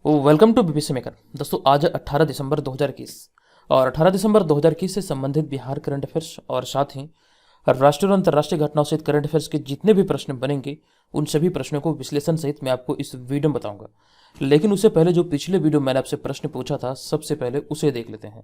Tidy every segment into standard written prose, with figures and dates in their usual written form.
Welcome to BPSC maker. दोस्तों आज 18 दिसंबर 2021 और 18 दिसंबर 2021 से संबंधित बिहार करंट अफेयर्स और साथ ही राष्ट्रीय और अंतर्राष्ट्रीय घटनाओं सहित करंट अफेयर्स के जितने भी प्रश्न बनेंगे उन सभी प्रश्नों को विश्लेषण सहित मैं आपको इस वीडियो में बताऊंगा। लेकिन उससे पहले जो पिछले वीडियो मैंने आपसे प्रश्न पूछा था सबसे पहले उसे देख लेते हैं।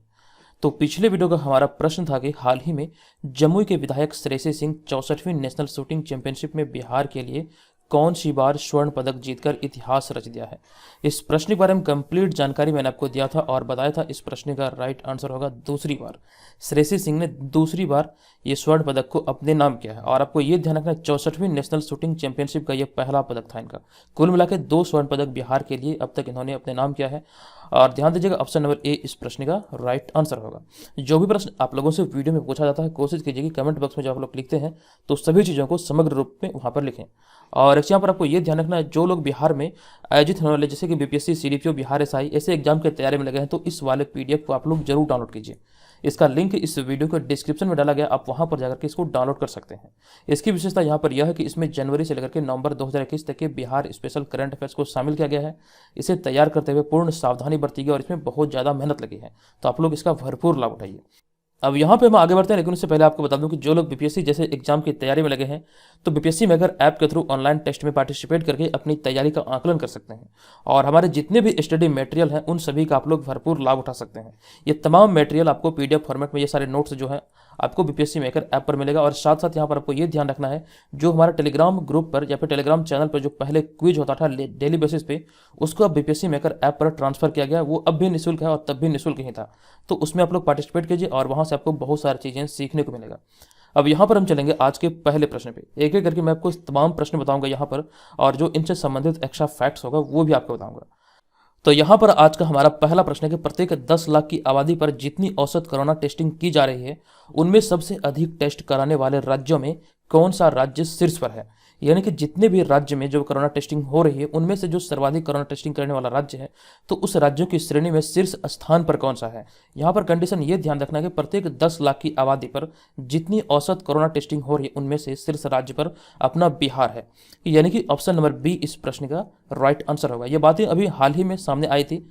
तो पिछले वीडियो का हमारा प्रश्न था कि हाल ही में जमुई के विधायक श्रेयसी सिंह 64वीं नेशनल शूटिंग चैंपियनशिप में बिहार के लिए कौन सी बार स्वर्ण पदक जीतकर इतिहास रच दिया है। इस प्रश्न के बारे में कंप्लीट जानकारी मैंने आपको दिया था और बताया था इस प्रश्न का राइट आंसर होगा दूसरी बार। श्रेयसी सिंह ने दूसरी बार ये स्वर्ण पदक को अपने नाम किया है और आपको ये ध्यान रखना 64वीं नेशनल शूटिंग चैंपियनशिप का ये पहला पदक था इनका। कुल मिलाकर 2 स्वर्ण पदक बिहार के लिए अब तक इन्होंने अपने नाम किया है और ध्यान दीजिएगा ऑप्शन नंबर ए इस प्रश्न का राइट आंसर होगा। जो भी प्रश्न आप लोगों से वीडियो में पूछा जाता है कोशिश कीजिए कि कमेंट बॉक्स में जो आप लोग लिखते हैं तो सभी चीज़ों को समग्र रूप में वहाँ पर लिखें। और यहाँ पर आपको ये ध्यान रखना है जो लोग बिहार में आयोजित होने वाले जैसे कि बीपीएससी, सीडीपीओ, बिहार एसआई ऐसे एग्जाम की तैयारी में लगे हैं तो इस वाले पीडीएफ को आप लोग जरूर डाउनलोड कीजिए। इसका लिंक इस वीडियो के डिस्क्रिप्शन में डाला गया, आप वहां पर जाकर के इसको डाउनलोड कर सकते हैं। इसकी विशेषता यहाँ पर यह है कि इसमें जनवरी से लेकर के नवंबर 2021 तक के बिहार स्पेशल करंट अफेयर्स को शामिल किया गया है। इसे तैयार करते हुए पूर्ण सावधानी बरती गई और इसमें बहुत ज़्यादा मेहनत लगी है, तो आप लोग इसका भरपूर लाभ उठाइए। अब यहाँ पे हम आगे बढ़ते हैं, लेकिन उससे पहले आपको बता दूं कि जो लोग बीपीएससी जैसे एग्जाम की तैयारी में लगे हैं तो बीपीएससी मेकर ऐप के थ्रू ऑनलाइन टेस्ट में पार्टिसिपेट करके अपनी तैयारी का आकलन कर सकते हैं और हमारे जितने भी स्टडी मटेरियल हैं उन सभी का आप लोग भरपूर लाभ उठा सकते हैं। ये तमाम मटेरियल आपको पीडीएफ फॉर्मेट में ये सारे नोट्स जो है आपको बीपीएससी मेकर ऐप पर मिलेगा। और साथ साथ यहाँ पर आपको ये ध्यान रखना है जो हमारा टेलीग्राम ग्रुप पर या फिर टेलीग्राम चैनल पर जो पहले क्विज होता था डेली बेसिस पे उसको अब बीपीएससी मेकर ऐप पर ट्रांसफर किया गया। वो अब भी निःशुल्क है और तब भी निःशुल्क ही था, तो उसमें आप लोग पार्टिसिपेट कीजिए और वहाँ से आपको बहुत सारी चीज़ें सीखने को मिलेगा। अब यहाँ पर हम चलेंगे आज के पहले प्रश्न पे, एक एक करके मैं आपको तमाम प्रश्न बताऊंगा यहाँ पर और जो इनसे संबंधित एक्स्ट्रा फैक्ट्स होगा वो भी आपको बताऊंगा। तो यहाँ पर आज का हमारा पहला प्रश्न है कि प्रत्येक 10 लाख की आबादी पर जितनी औसत कोरोना टेस्टिंग की जा रही है उनमें सबसे अधिक टेस्ट कराने वाले राज्यों में कौन सा राज्य शीर्ष पर है। यानी कि जितने भी राज्य में जो कोरोना टेस्टिंग हो रही है उनमें से जो सर्वाधिक कोरोना टेस्टिंग करने वाला राज्य है तो उस राज्यों की श्रेणी में शीर्ष स्थान पर कौन सा है। यहाँ पर कंडीशन ये ध्यान रखना है कि प्रत्येक 10 लाख की आबादी पर जितनी औसत कोरोना टेस्टिंग हो रही है उनमें से शीर्ष राज्य पर अपना बिहार है। यानी कि ऑप्शन नंबर बी इस प्रश्न का राइट आंसर होगा। ये बातें अभी हाल ही में सामने आई थी।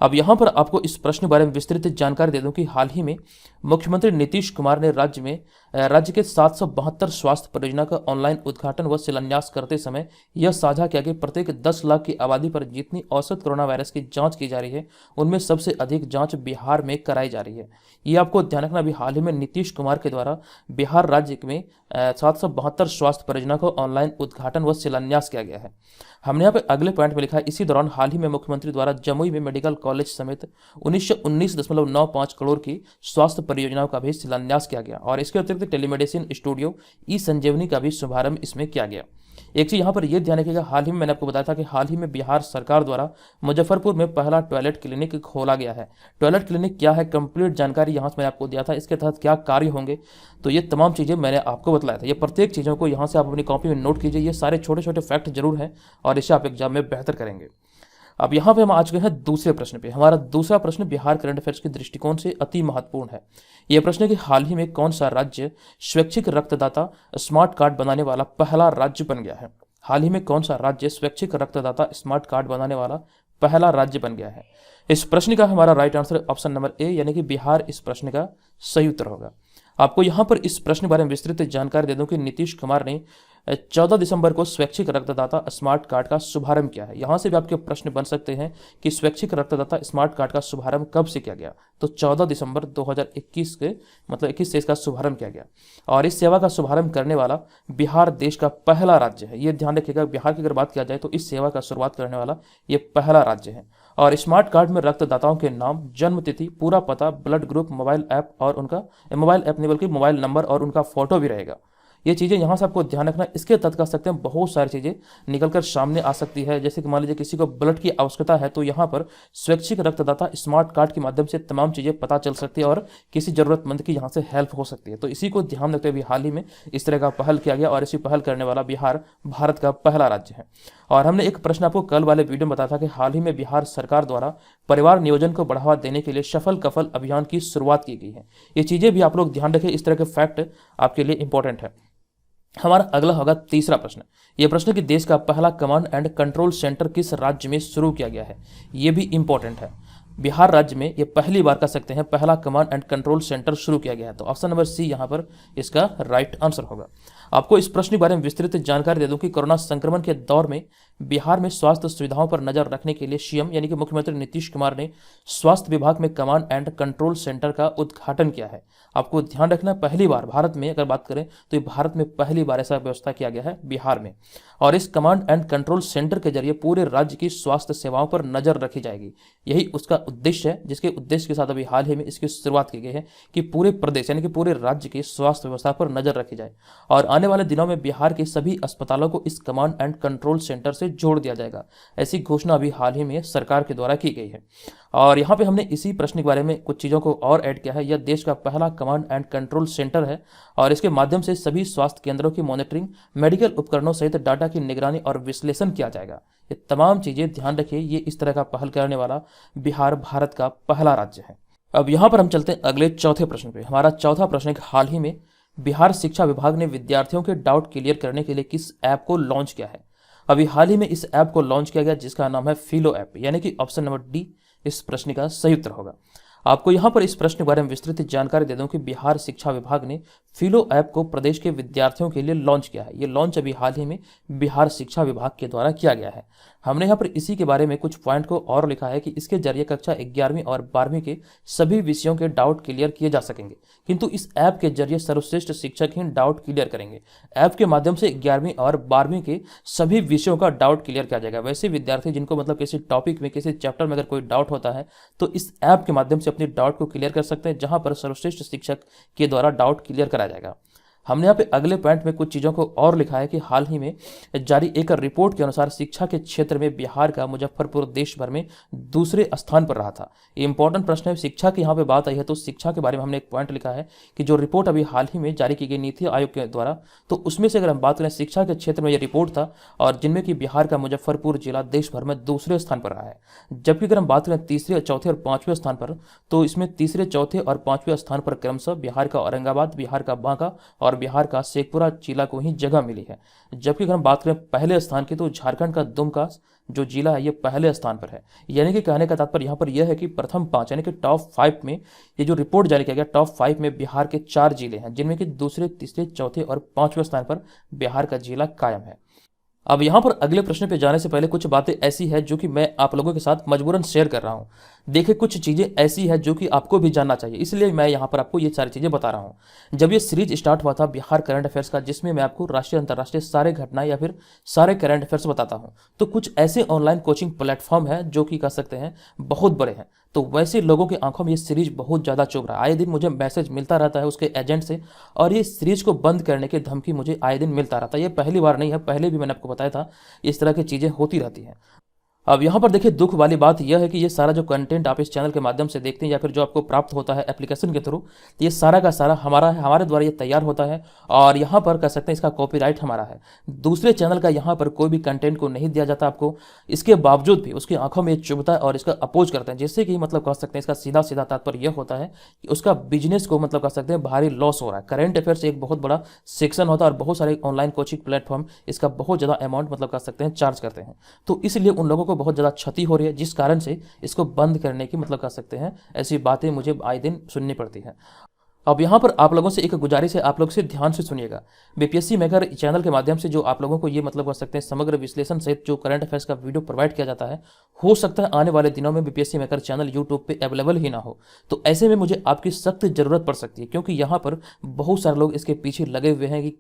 अब यहाँ पर आपको इस प्रश्न के बारे में विस्तृत जानकारी दे दूं कि हाल ही में मुख्यमंत्री नीतीश कुमार ने राज्य के 772 स्वास्थ्य परियोजना का ऑनलाइन उद्घाटन व शिलान्यास करते समय यह साझा किया कि प्रत्येक 10 लाख की आबादी पर जितनी औसत कोरोना वायरस की जांच की जा रही है उनमें सबसे अधिक जांच बिहार में कराई जा रही है। ये आपको ध्यान रखना, अभी हाल ही में नीतीश कुमार के द्वारा बिहार राज्य में 772 स्वास्थ्य परियोजना का ऑनलाइन उद्घाटन व शिलान्यास किया गया है। हमने यहाँ पे अगले पॉइंट में लिखा है इसी दौरान हाल ही में मुख्यमंत्री द्वारा जमुई में मेडिकल कॉलेज समेत 1919.95 करोड़ की स्वास्थ्य परियोजनाओं का भी शिलान्यास किया गया और इसके अतिरिक्त टेलीमेडिसिन स्टूडियो ई संजीवनी का भी शुभारंभ इसमें किया गया। एक चीज यहाँ पर यह ध्यान रखिएगा, हाल ही में मैंने आपको बताया था कि हाल ही में बिहार सरकार द्वारा मुजफ्फरपुर में पहला टॉयलेट क्लिनिक खोला गया है। टॉयलेट क्लिनिक क्या है कंप्लीट जानकारी यहाँ से मैंने आपको दिया था, इसके तहत क्या कार्य होंगे तो ये तमाम चीज़ें मैंने आपको बतलाया था। ये प्रत्येक चीज़ों को यहाँ से आप अपनी कॉपी में नोट कीजिए, ये सारे छोटे छोटे फैक्ट जरूर हैं और इसे आप एग्जाम में बेहतर करेंगे। अब यहाँ पे हम आज गए हैं दूसरे प्रश्न पे। हमारा दूसरा प्रश्न बिहार करंट अफेयर्स के दृष्टिकोण से अति महत्वपूर्ण है। यह प्रश्न है कि हाल ही में कौन सा राज्य स्वैच्छिक रक्तदाता स्मार्ट कार्ड बनाने वाला पहला राज्य बन गया है। हाल ही में कौन सा राज्य स्वैच्छिक रक्तदाता स्मार्ट कार्ड बनाने वाला पहला राज्य बन गया है। इस प्रश्न का हमारा right answer option number A यानी कि बिहार इस प्रश्न का सही उत्तर होगा। आपको यहाँ पर इस प्रश्न के बारे में विस्तृत जानकारी दे दूं कि नीतीश कुमार ने 14 दिसंबर को स्वैच्छिक रक्तदाता स्मार्ट कार्ड का शुभारंभ किया है। यहाँ से भी आपके प्रश्न बन सकते हैं कि स्वैच्छिक रक्तदाता स्मार्ट कार्ड का शुभारंभ कब से किया गया, तो 14 दिसंबर 2021 के मतलब 21 से इसका शुभारंभ किया गया और इस सेवा का शुभारंभ करने वाला बिहार देश का पहला राज्य है। ये ध्यान रखिएगा, बिहार की अगर बात किया जाए तो इस सेवा का शुरुआत करने वाला ये पहला राज्य है। और स्मार्ट कार्ड में रक्तदाताओं के नाम, जन्म तिथि, पूरा पता, ब्लड ग्रुप, मोबाइल ऐप और उनका मोबाइल ऐप नहीं बल्कि मोबाइल नंबर और उनका फोटो भी रहेगा। ये चीज़ें यहाँ से आपको ध्यान रखना। इसके तहत कर सकते हैं बहुत सारी चीज़ें निकलकर सामने आ सकती है, जैसे कि मान लीजिए किसी को ब्लड की आवश्यकता है तो यहाँ पर स्वैच्छिक रक्तदाता स्मार्ट कार्ड के माध्यम से तमाम चीज़ें पता चल सकती है और किसी जरूरतमंद की यहाँ से हेल्प हो सकती है। तो इसी को ध्यान रखते हुए हाल ही में इस तरह का पहल किया गया और इसी पहल करने वाला बिहार भारत का पहला राज्य है। और हमने एक प्रश्न आपको कल वाले वीडियो में बताया था कि हाल ही में बिहार सरकार द्वारा परिवार नियोजन को बढ़ावा देने के लिए सफल कफल अभियान की शुरुआत की गई है। ये चीज़ें भी आप लोग ध्यान रखें, इस तरह के फैक्ट आपके लिए इंपॉर्टेंट है। हमारा अगला होगा तीसरा प्रश्न। यह प्रश्न कि देश का पहला कमांड एंड कंट्रोल सेंटर किस राज्य में शुरू किया गया है, यह भी इंपॉर्टेंट है। बिहार राज्य में ये पहली बार कह सकते हैं पहला कमांड एंड कंट्रोल सेंटर शुरू किया गया है। तो ऑप्शन नंबर सी यहाँ पर इसका राइट आंसर होगा। आपको इस प्रश्न के बारे में विस्तृत जानकारी दे दूं कि कोरोना संक्रमण के दौर में बिहार में स्वास्थ्य सुविधाओं पर नजर रखने के लिए सीएम यानी कि मुख्यमंत्री नीतीश कुमार ने स्वास्थ्य विभाग में कमांड एंड कंट्रोल सेंटर का उद्घाटन किया है। आपको ध्यान रखना, पहली बार भारत में अगर बात करें तो ये भारत में पहली बार ऐसा व्यवस्था किया गया है बिहार में। और इस कमांड एंड कंट्रोल सेंटर के जरिए पूरे राज्य की स्वास्थ्य सेवाओं पर नजर रखी जाएगी। यही उसका उद्देश्य है, जिसके उद्देश्य के साथ अभी हाल ही में इसकी शुरुआत की गई है कि पूरे प्रदेश यानी कि पूरे राज्य की स्वास्थ्य व्यवस्था पर नजर रखी जाए। और आने वाले दिनों में बिहार के सभी अस्पतालों को इस कमांड एंड कंट्रोल सेंटर से जोड़ दिया जाएगा। ऐसी घोषणा अभी हाल ही में सरकार के द्वारा की गई है। और यहाँ पे हमने इसी प्रश्न के बारे में कुछ चीज़ों को और ऐड किया है। यह देश का पहला कमांड एंड कंट्रोल सेंटर है और इसके माध्यम से सभी स्वास्थ्य केंद्रों की मॉनिटरिंग, मेडिकल उपकरणों सहित डाटा की निगरानी और विश्लेषण किया जाएगा। ये तमाम चीज़ें ध्यान रखिए, ये इस तरह का पहल करने वाला बिहार भारत का पहला राज्य है। अब यहाँ पर हम चलते हैं अगले चौथे प्रश्न पे। हमारा चौथा प्रश्न है कि हाल ही में बिहार शिक्षा विभाग ने विद्यार्थियों के डाउट क्लियर करने के लिए किस ऐप को लॉन्च किया है। अभी हाल ही में इस ऐप को लॉन्च किया गया जिसका नाम है फिलो ऐप, यानी कि ऑप्शन नंबर डी इस प्रश्न का सही उत्तर होगा। आपको यहाँ पर इस प्रश्न के बारे में विस्तृत जानकारी दे दूं कि बिहार शिक्षा विभाग ने फिलो ऐप को प्रदेश के विद्यार्थियों के लिए लॉन्च किया है। ये लॉन्च अभी हाल ही में बिहार शिक्षा विभाग के द्वारा किया गया है। हमने यहाँ पर इसी के बारे में कुछ पॉइंट को और लिखा है कि इसके जरिए कक्षा 11वीं और 12वीं के सभी विषयों के डाउट क्लियर किए जा सकेंगे, किंतु इस ऐप के जरिए सर्वश्रेष्ठ शिक्षक ही डाउट क्लियर करेंगे। ऐप के माध्यम से 11वीं और 12वीं के सभी विषयों का डाउट क्लियर किया जाएगा। वैसे विद्यार्थी जिनको मतलब किसी टॉपिक में, किसी चैप्टर में अगर कोई डाउट होता है तो इस ऐप के माध्यम से अपने डाउट को क्लियर कर सकते हैं, जहां पर सर्वश्रेष्ठ शिक्षक के द्वारा डाउट क्लियर कराया जाएगा। हमने यहाँ पे अगले पॉइंट में कुछ चीज़ों को और लिखा है कि हाल ही में जारी एक रिपोर्ट के अनुसार शिक्षा के क्षेत्र में बिहार का मुजफ्फरपुर देश भर में दूसरे स्थान पर रहा था। ये इंपॉर्टेंट प्रश्न है, शिक्षा की यहाँ पे बात आई है तो शिक्षा के बारे में हमने एक पॉइंट लिखा है कि जो रिपोर्ट अभी हाल ही में जारी की गई नीति आयोग के द्वारा, तो उसमें से अगर हम बात करें शिक्षा के क्षेत्र में ये रिपोर्ट था और जिनमें कि बिहार का मुजफ्फरपुर जिला देश भर में दूसरे स्थान पर रहा है। जबकि अगर हम बात करें तीसरे, चौथे और पांचवें स्थान पर, तो इसमें तीसरे, चौथे और पांचवें स्थान पर क्रमशः बिहार का औरंगाबाद, बिहार का बांका और बिहार का शेखपुरा जिला को ही जगह मिली है। जबकि अगर हम बात करें पहले स्थान की तो झारखंड का दुमका जो जिला है ये पहले स्थान पर है। यानी कि कहने का तात्पर्य यहाँ पर यह है कि प्रथम 5 यानी कि टॉप 5 में ये जो रिपोर्ट जारी किया गया, टॉप 5 में बिहार के 4 जिले हैं, जिनमें कि दूसरे, तीसरे, चौथे और पांचवें स्थान पर बिहार का जिला कायम है। अब यहाँ पर अगले प्रश्न पे जाने से पहले कुछ बातें ऐसी है जो कि मैं आप लोगों के साथ मजबूरन शेयर कर रहा हूँ। देखिए, कुछ चीज़ें ऐसी है जो कि आपको भी जानना चाहिए, इसलिए मैं यहाँ पर आपको ये सारी चीज़ें बता रहा हूँ। जब ये सीरीज स्टार्ट हुआ था बिहार करंट अफेयर्स का, जिसमें मैं आपको राष्ट्रीय अंतर्राष्ट्रीय सारे घटनाएं या फिर सारे करंट अफेयर्स बताता हूँ, तो कुछ ऐसे ऑनलाइन कोचिंग प्लेटफॉर्म है जो कि कह सकते हैं बहुत बड़े हैं, तो वैसे लोगों की आंखों में ये सीरीज बहुत ज़्यादा चुभ रहा है। आए दिन मुझे मैसेज मिलता रहता है उसके एजेंट से और ये सीरीज को बंद करने की धमकी मुझे आए दिन मिलता रहता है। ये पहली बार नहीं है, पहले भी मैंने आपको बताया था इस तरह की चीज़ें होती रहती हैं। अब यहाँ पर देखिए, दुख वाली बात यह है कि ये सारा जो कंटेंट आप इस चैनल के माध्यम से देखते हैं या फिर जो आपको प्राप्त होता है एप्लीकेशन के थ्रू, ये सारा का सारा हमारा है, हमारे द्वारा ये तैयार होता है और यहाँ पर कह सकते हैं इसका कॉपीराइट हमारा है। दूसरे चैनल का यहाँ पर कोई भी कंटेंट को नहीं दिया जाता आपको, इसके बावजूद भी उसकी आंखों में चुभता है और इसका अपोज करते हैं, जिससे कि मतलब कह सकते हैं इसका सीधा सीधा तात्पर्य यह होता है कि उसका बिजनेस को मतलब कह सकते हैं भारी लॉस हो रहा है। करंट अफेयर्स एक बहुत बड़ा सेक्शन होता है और बहुत सारे ऑनलाइन कोचिंग प्लेटफॉर्म इसका बहुत ज़्यादा अमाउंट मतलब कह सकते हैं चार्ज करते हैं, तो इसलिए उन लोगों को बहुत ज़्यादा क्षति हो रही है, जिस कारण से इसको बंद करने की मतलब कह सकते हैं ऐसी बातें मुझे आए दिन सुननी पड़ती है। अब यहाँ पर आप लोगों से एक गुजारिश है, आप लोग से ध्यान से सुनिएगा। बीपीएससी मेकर चैनल के माध्यम से जो आप लोगों को ये मतलब कह सकते हैं समग्र विश्लेषण सहित जो करंट अफेयर्स का वीडियो प्रोवाइड किया जाता है, हो सकता है आने वाले दिनों में बीपीएससी मेकर चैनल यूट्यूब पे अवेलेबल ही ना हो, तो ऐसे में मुझे आपकी सख्त जरूरत पड़ सकती है, क्योंकि यहाँ पर बहुत सारे लोग इसके पीछे लगे हुए हैं कि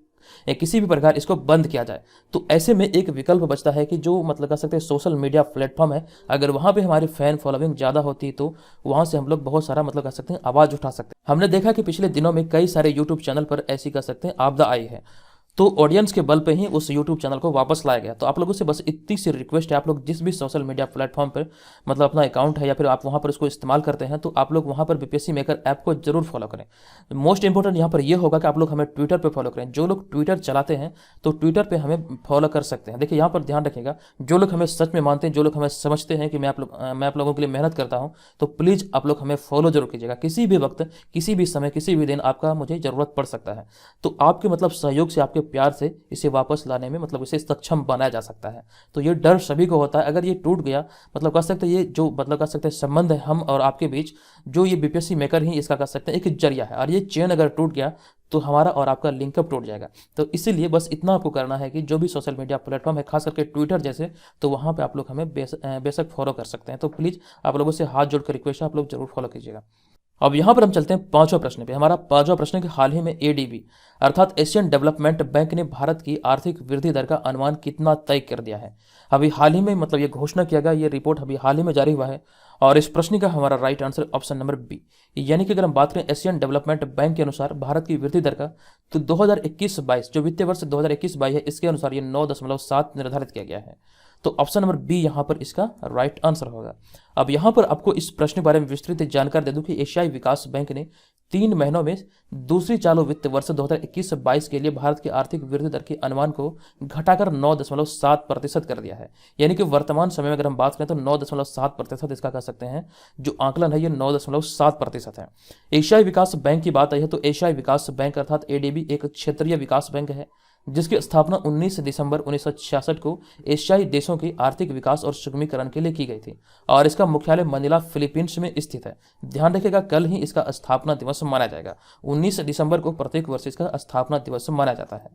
किसी भी प्रकार इसको बंद किया जाए। तो ऐसे में एक विकल्प बचता है कि जो मतलब कह सकते हैं सोशल मीडिया प्लेटफॉर्म है, अगर वहाँ पे हमारी फैन फॉलोइंग ज़्यादा होती तो वहाँ से हम लोग बहुत सारा मतलब कह सकते हैं आवाज़ उठा सकते हैं। हमने देखा कि पिछले दिनों में कई सारे यूट्यूब चैनल पर ऐसी कह सकते हैं आपदा आई है, तो ऑडियंस के बल पे ही उस यूट्यूब चैनल को वापस लाया गया। तो आप लोगों से बस इतनी सी रिक्वेस्ट है, आप लोग जिस भी सोशल मीडिया प्लेटफॉर्म पर मतलब अपना अकाउंट है या फिर आप वहाँ पर इसको इस्तेमाल करते हैं, तो आप लोग वहाँ पर बीपीएससी मेकर ऐप को जरूर फॉलो करें। मोस्ट इंपॉर्टेंट यहाँ पर यह होगा कि आप लोग हमें ट्विटर पर फॉलो करें। जो लोग ट्विटर चलाते हैं तो ट्विटर पर हमें फॉलो कर सकते हैं। देखिए, यहाँ पर ध्यान रखिएगा, जो लोग हमें सच में मानते हैं, जो लोग हमें समझते हैं कि मैं आप लोगों के लिए मेहनत करता हूँ, तो प्लीज़ आप लोग हमें फॉलो जरूर कीजिएगा। किसी भी वक्त, किसी भी समय, किसी भी दिन आपका मुझे ज़रूरत पड़ सकता है, तो आपके मतलब सहयोग से, आपके प्यार से इसे वापस लाने में मतलब इसे सक्षम बनाया जा सकता है। तो ये डर सभी को होता है, अगर ये टूट गया मतलब कह सकते हैं ये जो मतलब कह सकते हैं संबंध है हम और आपके बीच, जो ये बीपीएससी मेकर ही इसका कह सकते हैं एक जरिया है, और ये चेन अगर टूट गया तो हमारा और आपका लिंकअप टूट जाएगा। तो इसीलिए बस इतना आपको करना है कि जो भी सोशल मीडिया प्लेटफॉर्म है, खास करके ट्विटर जैसे, तो वहाँ पे आप लोग हमें बेशक फॉलो कर सकते हैं। तो प्लीज़ आप लोगों से हाथ जोड़कर रिक्वेस्ट है, आप लोग जरूर फॉलो कीजिएगा। अब यहाँ पर हम चलते हैं पांचवा प्रश्न पे। हमारा पांचवा प्रश्न है कि हाल ही में एडीबी अर्थात एशियन डेवलपमेंट बैंक ने भारत की आर्थिक वृद्धि दर का अनुमान कितना तय कर दिया है। अभी हाल ही में मतलब ये घोषणा किया गया, ये रिपोर्ट अभी हाल ही में जारी हुआ है, और इस प्रश्न का हमारा right answer option number B, यानी कि अगर हम बात करें एशियन डेवलपमेंट बैंक के अनुसार भारत की वृद्धि दर का, तो 2021-22 जो वित्तीय वर्ष 2021-22 है, इसके अनुसार ये 9.7 निर्धारित किया गया है। तो ऑप्शन नंबर बी यहाँ पर इसका राइट आंसर होगा। अब यहाँ पर आपको इस प्रश्न के बारे में विस्तृत जानकारी दे दूं कि एशियाई विकास बैंक ने 3 महीनों में दूसरी चालू वित्त वर्ष 2021-22 के लिए भारत की आर्थिक वृद्धि दर के अनुमान को घटाकर 9.7% कर दिया है। यानी कि वर्तमान समय में अगर हम बात करें तो 9.7% इसका कह सकते हैं जो आंकलन है, ये 9.7% है। एशियाई विकास बैंक की बात आई है तो एशियाई विकास बैंक अर्थात एडीबी एक क्षेत्रीय विकास बैंक है जिसकी स्थापना 19 दिसंबर 1966 को एशियाई देशों के आर्थिक विकास और सुगमीकरण के लिए की गई थी, और इसका मुख्यालय मनीला फिलीपींस में स्थित है। ध्यान रखिएगा कल ही इसका स्थापना दिवस मनाया जाएगा। 19 दिसंबर को प्रत्येक वर्ष इसका स्थापना दिवस मनाया जाता है।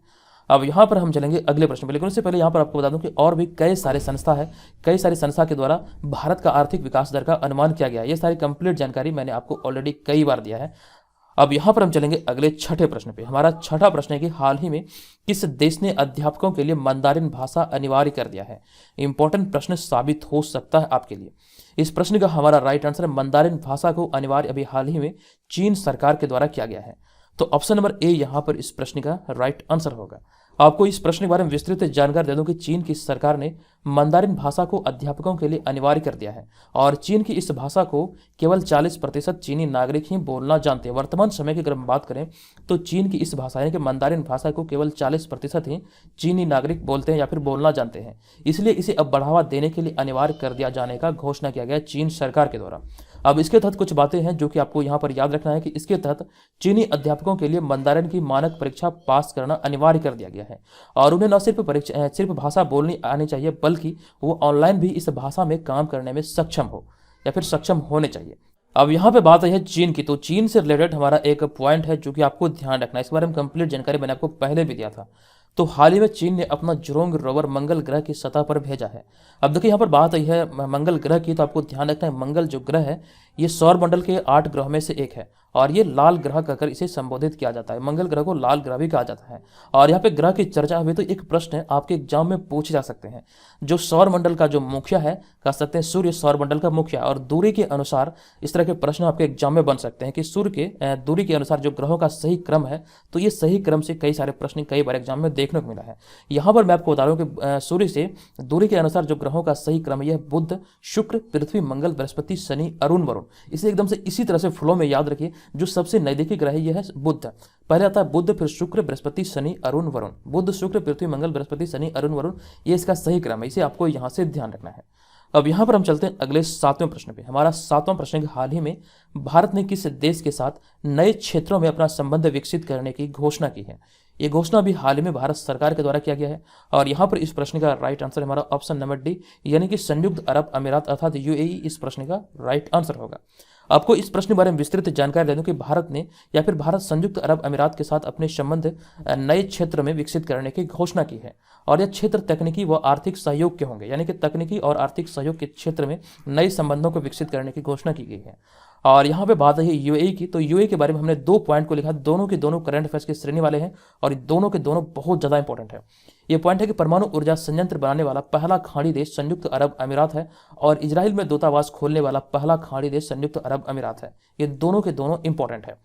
अब यहाँ पर हम चलेंगे अगले प्रश्न पर, लेकिन उससे पहले यहाँ पर आपको बता दूं कि और भी कई सारे संस्था है, कई सारी संस्था के द्वारा भारत का आर्थिक विकास दर का अनुमान किया गया है। ये सारी कंप्लीट जानकारी मैंने आपको ऑलरेडी कई बार दिया है। अब यहाँ पर हम चलेंगे अगले छठे प्रश्न पे। हमारा छठा प्रश्न है कि हाल ही में किस देश ने अध्यापकों के लिए मंदारिन भाषा अनिवार्य कर दिया है। इंपॉर्टेंट प्रश्न साबित हो सकता है आपके लिए। इस प्रश्न का हमारा राइट आंसर है मंदारिन भाषा को अनिवार्य अभी हाल ही में चीन सरकार के द्वारा किया गया है। तो ऑप्शन नंबर ए यहाँ पर इस प्रश्न का राइट आंसर होगा। आपको इस प्रश्न के बारे में विस्तृत जानकारी दे दूं कि चीन की सरकार ने मंदारिन भाषा को अध्यापकों के लिए अनिवार्य कर दिया है, और चीन की इस भाषा को केवल 40% चीनी नागरिक ही बोलना जानते हैं। वर्तमान समय की अगर हम बात करें तो चीन की इस भाषा यानी कि मंदारिन भाषा को केवल 40% ही चीनी नागरिक बोलते हैं या फिर बोलना जानते हैं। इसलिए इसे अब बढ़ावा देने के लिए अनिवार्य कर दिया जाने का घोषणा किया गया चीन सरकार के द्वारा। अब इसके तहत कुछ बातें हैं जो कि आपको यहाँ पर याद रखना है कि इसके तहत चीनी अध्यापकों के लिए मंदारिन की मानक परीक्षा पास करना अनिवार्य कर दिया गया है, और उन्हें न सिर्फ भाषा बोलनी आनी चाहिए बल्कि वो ऑनलाइन भी इस भाषा में काम करने में सक्षम हो या फिर सक्षम होने चाहिए। अब यहाँ पे बात आई है चीन की, तो चीन से रिलेटेड हमारा एक पॉइंट है जो कि आपको ध्यान रखना है। इस बारे में कंप्लीट जानकारी मैंने आपको पहले भी दिया था। तो हाल ही में चीन ने अपना जुरोंग रोवर मंगल ग्रह की सतह पर भेजा है। अब देखिए यहाँ पर बात आई है मंगल ग्रह की, तो आपको ध्यान रखना है मंगल जो ग्रह है ये सौर मंडल के 8 ग्रह में से एक है, और ये लाल ग्रह कहकर इसे संबोधित किया जाता है। मंगल ग्रह को लाल ग्रह भी कहा जाता है। और यहाँ पे ग्रह की चर्चा हुई तो एक प्रश्न है आपके एग्जाम में पूछे जा सकते हैं। जो सौर मंडल का जो मुखिया है, कह सकते हैं सूर्य सौर मंडल का मुखिया, और दूरी के अनुसार इस तरह के प्रश्न आपके एग्जाम में बन सकते हैं कि सूर्य के दूरी के अनुसार जो ग्रहों का सही क्रम है, तो ये सही क्रम से कई सारे प्रश्न कई बार एग्जाम में देखने को मिला है। यहाँ पर मैं आपको बता रहा हूँ कि सूर्य से दूरी के अनुसार जो ग्रहों का सही क्रम है यह बुध, शुक्र, पृथ्वी, मंगल, बृहस्पति, शनि, अरुण, वरुण। इसे एकदम से इसी तरह से फ्लो में याद रखिए। जो सबसे नजदीकी ग्रह है यह है बुध। पहले आता है बुध, फिर शुक्र, बृहस्पति, शनि, अरुण, वरुण। बुध, शुक्र, पृथ्वी, मंगल, बृहस्पति, शनि, अरुण, वरुण, ये इसका सही क्रम है। इसे आपको यहाँ से ध्यान रखना है। अब यहाँ पर हम चलते हैं अगले 7वें प्रश्न पे। हमारा 7वां प्रश्न है कि हाल ही में भारत ने किस देश के साथ नए क्षेत्रों में अपना संबंध विकसित करने की घोषणा की है। ये घोषणा भी हाल ही में भारत सरकार के द्वारा किया गया है, और यहाँ पर इस प्रश्न का राइट आंसर हमारा ऑप्शन नंबर डी, यानी कि संयुक्त अरब अमीरात अर्थात यूएई इस प्रश्न का राइट आंसर होगा। आपको इस प्रश्न के बारे में विस्तृत जानकारी दे दूं कि भारत ने या फिर भारत संयुक्त अरब अमीरात के साथ अपने संबंध नए क्षेत्र में विकसित करने की घोषणा की है, और यह क्षेत्र तकनीकी व आर्थिक सहयोग के होंगे। यानी कि तकनीकी और आर्थिक सहयोग के क्षेत्र में नए संबंधों को विकसित करने की घोषणा की गई है। और यहाँ पे बात है यूएई की, तो यूएई के बारे में हमने 2 पॉइंट को लिखा, दोनों के दोनों करंट अफेयर्स की श्रेणी वाले हैं, और दोनों के दोनों बहुत ज़्यादा इंपॉर्टेंट है। ये पॉइंट है कि परमाणु ऊर्जा संयंत्र बनाने वाला पहला खाड़ी देश संयुक्त अरब अमीरात है, और इजराइल में दूतावास खोलने वाला पहला खाड़ी देश संयुक्त अरब अमीरात है। ये दोनों के दोनों इंपॉर्टेंट है।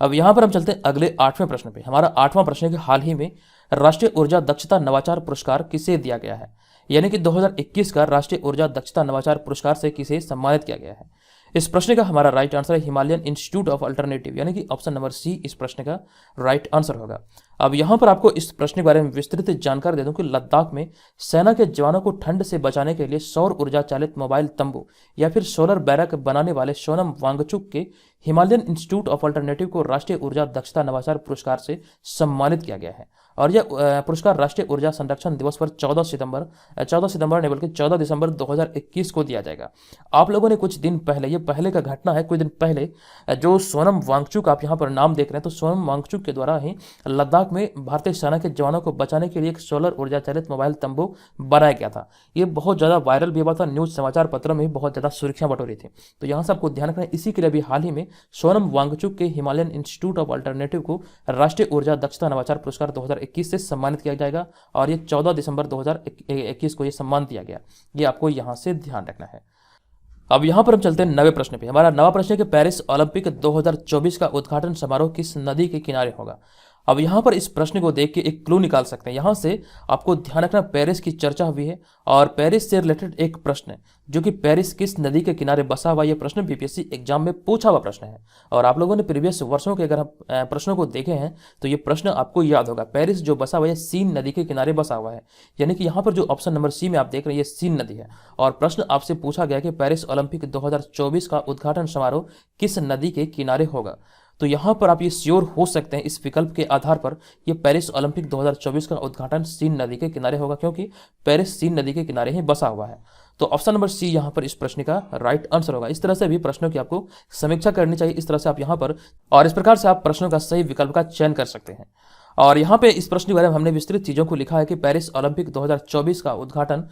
अब यहाँ पर हम चलते हैं अगले 8वें प्रश्न पे। हमारा 8वां प्रश्न है कि हाल ही में राष्ट्रीय ऊर्जा दक्षता नवाचार पुरस्कार किसे दिया गया है। यानी कि 2021 का राष्ट्रीय ऊर्जा दक्षता नवाचार पुरस्कार से किसे सम्मानित किया गया है। इस प्रश्न का हमारा राइट आंसर है हिमालयन इंस्टीट्यूट ऑफ अल्टरनेटिव, यानी कि ऑप्शन नंबर सी इस प्रश्न का राइट आंसर होगा। अब यहाँ पर आपको इस प्रश्न के बारे में विस्तृत जानकारी दे दूं कि लद्दाख में सेना के जवानों को ठंड से बचाने के लिए सौर ऊर्जा चालित मोबाइल तंबू या फिर सोलर बैरक बनाने वाले सोनम वांगचुक के हिमालयन इंस्टीट्यूट ऑफ अल्टरनेटिव को राष्ट्रीय ऊर्जा दक्षता नवाचार पुरस्कार से सम्मानित किया गया है। और यह पुरस्कार राष्ट्रीय ऊर्जा संरक्षण दिवस पर 14 सितंबर नहीं बल्कि 14 दिसंबर 2021 को दिया जाएगा। आप लोगों ने कुछ दिन पहले, ये पहले का घटना है, कुछ दिन पहले जो सोनम वांगचुक आप यहाँ पर नाम देख रहे हैं, तो सोनम वांगचुक के द्वारा ही लद्दाख में भारतीय सेना के जवानों को बचाने के लिए एक सोलर ऊर्जा चालित मोबाइल तंबू बनाया गया था। ये बहुत ज़्यादा वायरल भी हुआ था, न्यूज़ समाचार पत्रों में बहुत ज़्यादा सुर्खियां बटोरी थी। तो यहाँ से आपको ध्यान रखना है। इसी के लिए अभी हाल ही में सोनम वांगचुक के हिमालयन इंस्टीट्यूट ऑफ अल्टरनेटिव को राष्ट्रीय ऊर्जा दक्षता नवाचार पुरस्कार 2021 से सम्मानित किया जाएगा और ये 14 दिसंबर 2021 को ये सम्मान दिया गया। ये आपको यहाँ से ध्यान रखना है। अब यहाँ पर हम चलते हैं नवे प्रश्न पे। हमारा नवा प्रश्न है कि पेरिस ओलंपिक 2024 का उद्घाटन समारोह किस नदी के किनारे होगा। अब यहाँ पर इस प्रश्न को देख के एक क्लू निकाल सकते हैं। यहाँ से आपको ध्यान रखना, पेरिस की चर्चा हुई है और पेरिस से रिलेटेड एक प्रश्न है जो कि पेरिस किस नदी के किनारे बसा हुआ, ये प्रश्न बीपीएससी एग्जाम में पूछा हुआ प्रश्न है। और आप लोगों ने प्रीवियस वर्षों के अगर हम प्रश्नों को देखे हैं तो ये प्रश्न आपको याद होगा। पेरिस जो बसा हुआ है सीन नदी के किनारे बसा हुआ है, यानी कि यहाँ पर जो ऑप्शन नंबर सी में आप देख रहे हैं ये सीन नदी है। और प्रश्न आपसे पूछा गया कि पेरिस ओलंपिक 2024 का उद्घाटन समारोह किस नदी के किनारे होगा। तो यहाँ पर आप ये श्योर हो सकते हैं इस विकल्प के आधार पर, ये पेरिस ओलंपिक 2024 का उद्घाटन सीन नदी के किनारे होगा, क्योंकि पेरिस सीन नदी के किनारे ही बसा हुआ है। तो ऑप्शन नंबर सी यहाँ पर इस प्रश्न का राइट आंसर होगा। इस तरह से भी प्रश्नों की आपको समीक्षा करनी चाहिए, इस तरह से आप यहाँ पर, और इस प्रकार से आप प्रश्नों का सही विकल्प का चयन कर सकते हैं। और यहाँ पे इस प्रश्न के बारे में हमने विस्तृत चीज़ों को लिखा है कि पेरिस ओलंपिक 2024 का उद्घाटन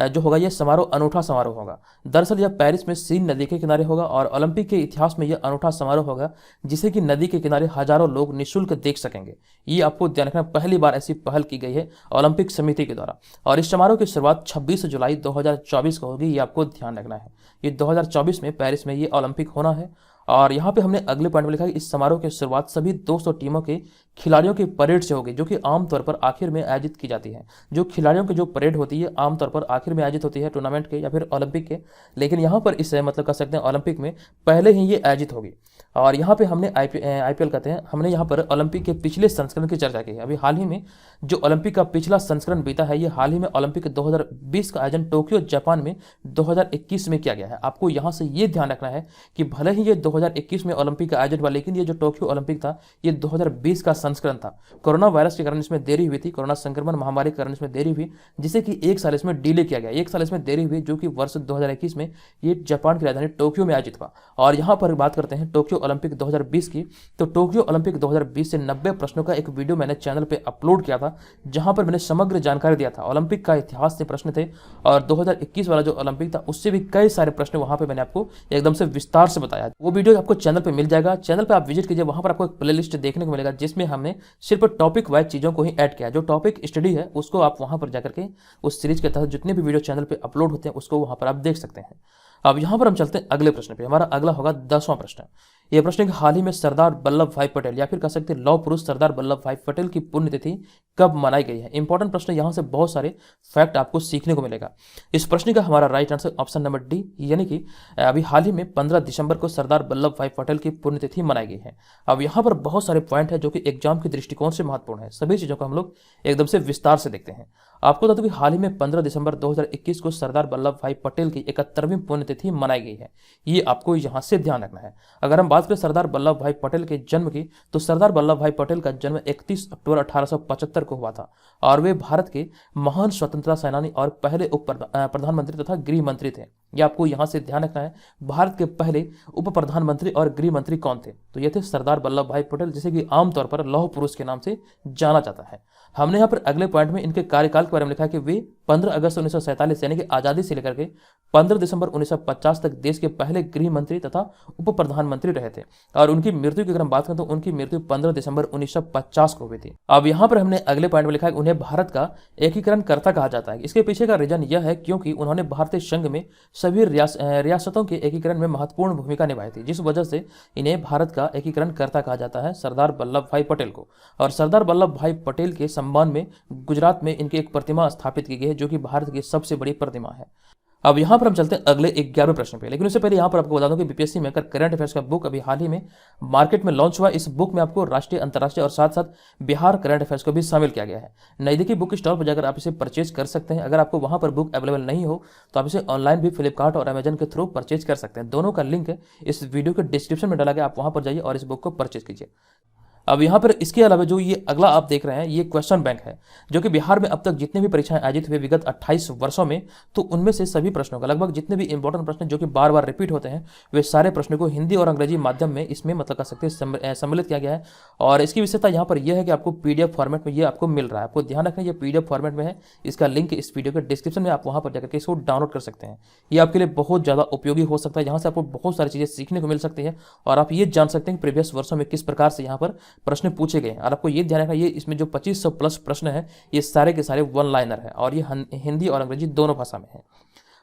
जो होगा ये समारोह अनूठा समारोह होगा। दरअसल यह पेरिस में सीन नदी के किनारे होगा और ओलंपिक के इतिहास में यह अनूठा समारोह होगा जिसे कि नदी के किनारे हजारों लोग निःशुल्क देख सकेंगे। ये आपको ध्यान रखना, पहली बार ऐसी पहल की गई है ओलंपिक समिति के द्वारा। और इस समारोह की शुरुआत 26 जुलाई 2024 को होगी, ये आपको ध्यान रखना है। ये 2024 में पेरिस में ये ओलंपिक होना है। और यहाँ पे हमने अगले पॉइंट में लिखा है कि इस समारोह की शुरुआत सभी 200 टीमों के खिलाड़ियों की परेड से होगी, जो कि आमतौर पर आखिर में आयोजित की जाती है। जो खिलाड़ियों की जो परेड होती है आमतौर पर आखिर में आयोजित होती है टूर्नामेंट के या फिर ओलंपिक के, लेकिन यहाँ पर इस मतलब कह सकते हैं ओलंपिक में पहले ही ये आयोजित होगी। और यहाँ पे हमने आईपीएल कहते हैं, हमने यहाँ पर ओलंपिक के पिछले संस्करण की चर्चा की है। अभी हाल ही में जो ओलंपिक का पिछला संस्करण बीता है, ये हाल ही में ओलंपिक 2020 का आयोजन टोक्यो जापान में 2021 में किया गया है। आपको यहाँ से ये ध्यान रखना है कि भले ही ये 2021 में ओलंपिक का आयोजन हुआ, लेकिन ये जो टोक्यो ओलंपिक था ये 2020 का संस्करण था। कोरोना वायरस के कारण इसमें देरी हुई थी, कोरोना संक्रमण महामारी के कारण इसमें देरी हुई, जिसे कि एक साल इसमें डिले किया गया, एक साल इसमें देरी हुई, जो कि वर्ष 2021 में ये जापान की राजधानी टोक्यो में आयोजित हुआ। और यहाँ पर बात करते हैं टोक्यो ओलंपिक 2020 की, तो टोक्यो ओलंपिक 2020 से 90 प्रश्नों का एक वीडियो मैंने चैनल पे अपलोड किया था, जहां पर मैंने समग्र जानकारी दिया था। ओलंपिक का इतिहास से प्रश्न थे और 2021 वाला जो ओलंपिक था उससे भी कई सारे प्रश्न वहां पे मैंने आपको एकदम से विस्तार से बताया। वो वीडियो आपको चैनल पे मिल जाएगा, चैनल पे आप विजिट कीजिए, वहां पर आपको एक प्लेलिस्ट देखने को मिलेगा जिसमें हमने सिर्फ टॉपिक वाइज चीज़ों को ही ऐड किया। जो टॉपिक स्टडी है उसको आप वहां पर जाकर के उस सीरीज के तहत जितने भी वीडियो चैनल पे अपलोड होते हैं उसको वहां पर आप देख सकते हैं। अब यहाँ पर हम चलते हैं अगले प्रश्न पे। हमारा अगला होगा 10वां प्रश्न। यह प्रश्न हाल ही में सरदार वल्लभ भाई पटेल या फिर कह सकते हैं लौह पुरुष सरदार वल्लभ भाई पटेल की पुण्यतिथि कब मनाई गई है। इंपॉर्टेंट प्रश्न, यहाँ से बहुत सारे फैक्ट आपको सीखने को मिलेगा। इस प्रश्न का हमारा right answer option number D, यानी कि अभी हाल ही में 15 दिसंबर को सरदार वल्लभ भाई पटेल की पुण्यतिथि मनाई गई है। अब यहाँ पर बहुत सारे पॉइंट है जो कि एग्जाम के दृष्टिकोण से महत्वपूर्ण है। सभी चीज़ों को हम लोग एकदम से विस्तार से देखते हैं। आपको बता दूं कि हाल ही में 15 दिसंबर 2021 को सरदार वल्लभ भाई पटेल की 71वीं पुण्यतिथि मनाई गई है। ये आपको यहाँ से ध्यान रखना है। अगर हम बात करें सरदार वल्लभ भाई पटेल के जन्म की, तो सरदार वल्लभ भाई पटेल का जन्म 31 अक्टूबर 1875 को हुआ था और वे भारत के महान स्वतंत्रता सेनानी और पहले उप प्रधानमंत्री तथा गृह मंत्री थे। ये आपको यहाँ से ध्यान रखना है। भारत के पहले उप प्रधानमंत्री और गृह मंत्री कौन थे, तो ये थे सरदार वल्लभ भाई पटेल, जिसे कि आमतौर पर लौह पुरुष के नाम से जाना जाता है। हमने यहाँ पर अगले पॉइंट में इनके कार्यकाल के बारे में लिखा है कि वे 15 अगस्त 1947 यानी कि आज़ादी से लेकर के 15 दिसंबर 1950 तक देश के पहले गृह मंत्री तथा उप प्रधानमंत्री रहे थे। और उनकी मृत्यु की अगर हम बात करें तो उनकी मृत्यु 15 दिसंबर 1950 को हुई थी। अब यहाँ पर हमने अगले पॉइंट में लिखा है कि उन्हें भारत का एकीकरण कर्ता कहा जाता है। इसके पीछे का रीजन यह है क्योंकि उन्होंने भारतीय संघ में सभी रियासतों के एकीकरण में महत्वपूर्ण भूमिका निभाई थी, जिस वजह से इन्हें भारत का एकीकरण कर्ता कहा जाता है, सरदार वल्लभ भाई पटेल को। और सरदार वल्लभ भाई पटेल के सम्मान में गुजरात में इनकी एक प्रतिमा स्थापित की गई है, जो कि भारत की सबसे बड़ी प्रतिमा है। अब यहाँ पर हम चलते हैं अगले 11वें प्रश्न पे, लेकिन उससे पहले यहाँ पर आपको बता दूं कि बीपीएससी मेकर करंट अफेयर्स का बुक अभी हाल ही में मार्केट में लॉन्च हुआ। इस बुक में आपको राष्ट्रीय, अंतर्राष्ट्रीय और साथ साथ बिहार करंट अफेयर्स को भी शामिल किया गया है। नज़दीकी बुक स्टॉल पर जाकर आप इसे परचेज कर सकते हैं। अगर आपको वहाँ पर बुक अवेलेबल नहीं हो तो आप इसे ऑनलाइन भी फ्लिपकार्ट और अमेजन के थ्रू परचेज कर सकते हैं। दोनों का लिंक इस वीडियो के डिस्क्रिप्शन में डाला गया, आप वहाँ पर जाइए और इस बुक को परचेज कीजिए। अब यहाँ पर इसके अलावा जो ये अगला आप देख रहे हैं ये क्वेश्चन बैंक है, जो कि बिहार में अब तक जितने भी परीक्षाएं आयोजित हुए विगत 28 वर्षों में, तो उनमें से सभी प्रश्नों का लगभग जितने भी इंपॉर्टेंट प्रश्न जो कि बार बार रिपीट होते हैं, वे सारे प्रश्नों को हिंदी और अंग्रेजी माध्यम में इसमें मतलब कर सकते हैं सम्मिलित किया गया है। और इसकी विशेषता यहाँ पर यह है कि आपको पीडीएफ फॉर्मेट में ये आपको मिल रहा है। आपको ध्यान रखना ये पीडीएफ फॉर्मेट में है, इसका लिंक इस वीडियो के डिस्क्रिप्शन में, आप वहाँ पर जाकर के इसको डाउनलोड कर सकते हैं। ये आपके लिए बहुत ज़्यादा उपयोगी हो सकता है, यहाँ से आपको बहुत सारी चीज़ें सीखने को मिल सकती है और आप ये जान सकते हैं कि प्रीवियस वर्षों में किस प्रकार से यहाँ पर प्रश्न पूछे गए। और आपको ये ध्यान रखना ये इसमें जो 2500 प्लस प्रश्न है ये सारे के सारे वन लाइनर है और ये हिंदी और अंग्रेजी दोनों भाषा में है।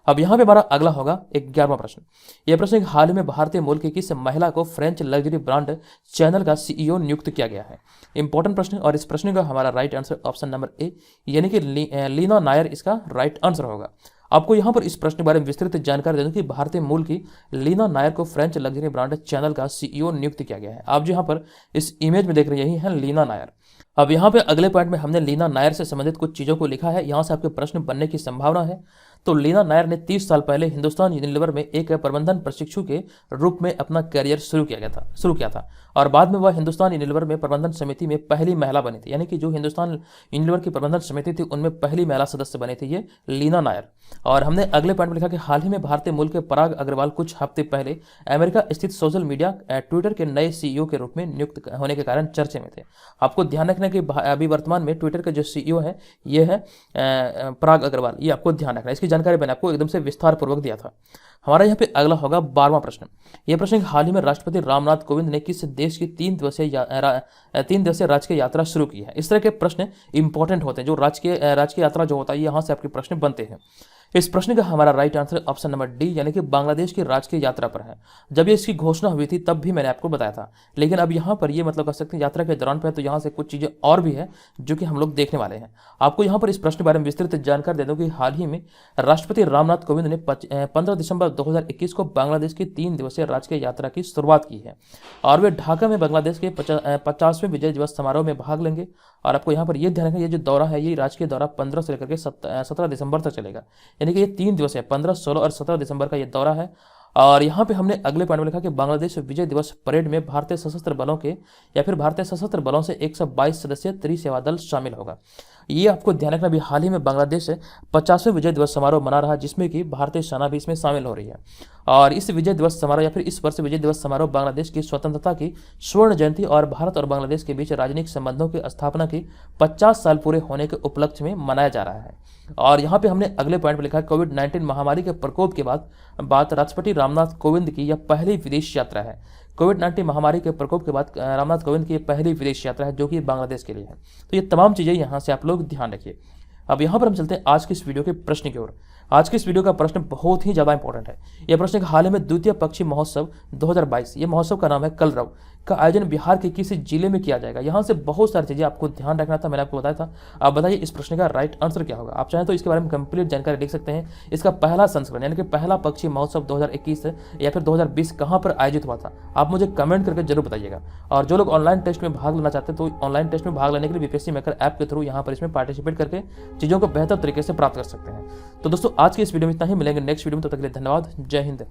अब यहाँ पे हमारा अगला होगा 11वां प्रश्न। यह प्रश्न एक हाल ही में भारतीय मूल की किस महिला को फ्रेंच लग्जरी ब्रांड चैनल का सीईओ नियुक्त किया गया है। इंपॉर्टेंट प्रश्न और इस प्रश्न का हमारा right answer option number A यानी कि लीना नायर इसका राइट आंसर होगा। आपको यहाँ पर इस प्रश्न के बारे में विस्तृत जानकारी दे दूं कि भारतीय मूल की लीना नायर को फ्रेंच लग्जरी ब्रांड चैनल का सीईओ नियुक्त किया गया है। आप जो यहाँ पर इस इमेज में देख रहे हैं यही है लीना नायर। अब यहाँ पे अगले पॉइंट में हमने लीना नायर से संबंधित कुछ चीज़ों को लिखा है, यहाँ से आपके प्रश्न बनने की संभावना है। तो लीना नायर ने 30 साल पहले हिंदुस्तान यूनिलीवर में एक प्रबंधन प्रशिक्षु के रूप में अपना करियर शुरू किया था और बाद में वह हिंदुस्तान यूनिलीवर में प्रबंधन समिति में पहली महिला बनी थी। यानी कि जो हिंदुस्तान यूनिलीवर की प्रबंधन समिति थी उनमें पहली महिला सदस्य बनी थी ये लीना नायर। और हमने अगले पॉइंट में लिखा कि हाल ही में भारतीय मूल के पराग अग्रवाल कुछ हफ्ते पहले अमेरिका स्थित सोशल मीडिया ट्विटर के नए सीईओ के रूप में नियुक्त होने के कारण चर्चे में थे। आपको ध्यान रखना कि अभी वर्तमान में ट्विटर के जो सीईओ है ये है पराग अग्रवाल, ये आपको ध्यान रखना। इसकी जानकारी मैंने आपको एकदम से विस्तार पूर्वक दिया था। हमारा यहाँ पे अगला होगा 12वां प्रश्न। यह प्रश्न हाल ही में राष्ट्रपति रामनाथ कोविंद ने किस देश की 3 दिवसीय राजकीय यात्रा शुरू की है। इस तरह के प्रश्न इंपॉर्टेंट होते हैं, जो राजकीय यात्रा जो होता है यहाँ से आपके प्रश्न बनते हैं। इस प्रश्न का हमारा right answer option number D यानी कि बांग्लादेश की राजकीय यात्रा पर है। जब ये इसकी घोषणा हुई थी तब भी मैंने आपको बताया था, लेकिन अब यहाँ पर ये मतलब कर सकते हैं यात्रा के दौरान पे है, तो यहाँ से कुछ चीज़ें और भी है जो कि हम लोग देखने वाले हैं। आपको यहाँ पर इस प्रश्न के बारे में विस्तृत जानकारी दे दूँ कि हाल ही में राष्ट्रपति रामनाथ कोविंद ने 15 दिसंबर 2021 को बांग्लादेश की 3 दिवसीय राजकीय यात्रा की शुरुआत की है और वे ढाका में बांग्लादेश के 50वें विजय दिवस समारोह में भाग लेंगे। और आपको यहाँ पर यह ध्यान रखना ये जो दौरा है ये राजकीय दौरा 15 से लेकर के 17 दिसंबर तक चलेगा, यानी कि ये 3 दिवस है, 15, 16 और 17 दिसंबर का ये दौरा है। और यहाँ पे हमने अगले पॉइंट में लिखा कि बांग्लादेश विजय दिवस परेड में भारतीय सशस्त्र बलों के या फिर भारतीय सशस्त्र बलों से 122 सदस्यीय त्रिसेवा दल शामिल होगा। ये आपको ध्यान रखना भी हाल ही में बांग्लादेश 50वें विजय दिवस समारोह मना रहा है, जिसमें कि भारतीय सेना भी इसमें शामिल हो रही है। और इस विजय दिवस समारोह या फिर इस वर्ष विजय दिवस समारोह बांग्लादेश की स्वतंत्रता की स्वर्ण जयंती और भारत और बांग्लादेश के बीच राजनीतिक संबंधों की स्थापना की 50 साल पूरे होने के उपलक्ष्य में मनाया जा रहा है। और यहाँ पे हमने अगले पॉइंट में लिखा है कोविड-19 महामारी के प्रकोप के बाद राष्ट्रपति रामनाथ कोविंद की यह पहली विदेश यात्रा है। कोविड-19 महामारी के प्रकोप के बाद रामनाथ कोविंद की पहली विदेश यात्रा है जो कि बांग्लादेश के लिए है। तो ये तमाम चीज़ें यहाँ से आप लोग ध्यान रखिए। अब यहाँ पर हम चलते हैं आज की इस वीडियो के प्रश्न की ओर। आज की इस वीडियो का प्रश्न बहुत ही ज़्यादा इंपॉर्टेंट है। यह प्रश्न एक हाल ही में द्वितीय पक्षी महोत्सव 2022, ये महोत्सव का नाम है कलरव, का आयोजन बिहार के किसी जिले में किया जाएगा। यहाँ से बहुत सारी चीज़ें आपको ध्यान रखना था, मैंने आपको बताया था। आप बताइए इस प्रश्न का राइट आंसर क्या होगा। आप चाहें तो इसके बारे में कंप्लीट जानकारी लिख सकते हैं। इसका पहला संस्करण यानी कि पहला पक्षी महोत्सव 2021 या फिर 2020 कहाँ पर आयोजित हुआ था, आप मुझे कमेंट करके जरूर बताइएगा। और जो लोग ऑनलाइन टेस्ट में भाग लेना चाहते हैं तो ऑनलाइन टेस्ट में भाग लेने के लिए बीपीएससी मेकर ऐप के थ्रू यहाँ पर इसमें पार्टिसिपेट करके चीज़ों को बेहतर तरीके से प्राप्त कर सकते हैं। तो दोस्तों आज की इस वीडियो में इतना ही, मिलेंगे नेक्स्ट वीडियो में, तब तक के लिए धन्यवाद। जय हिंद।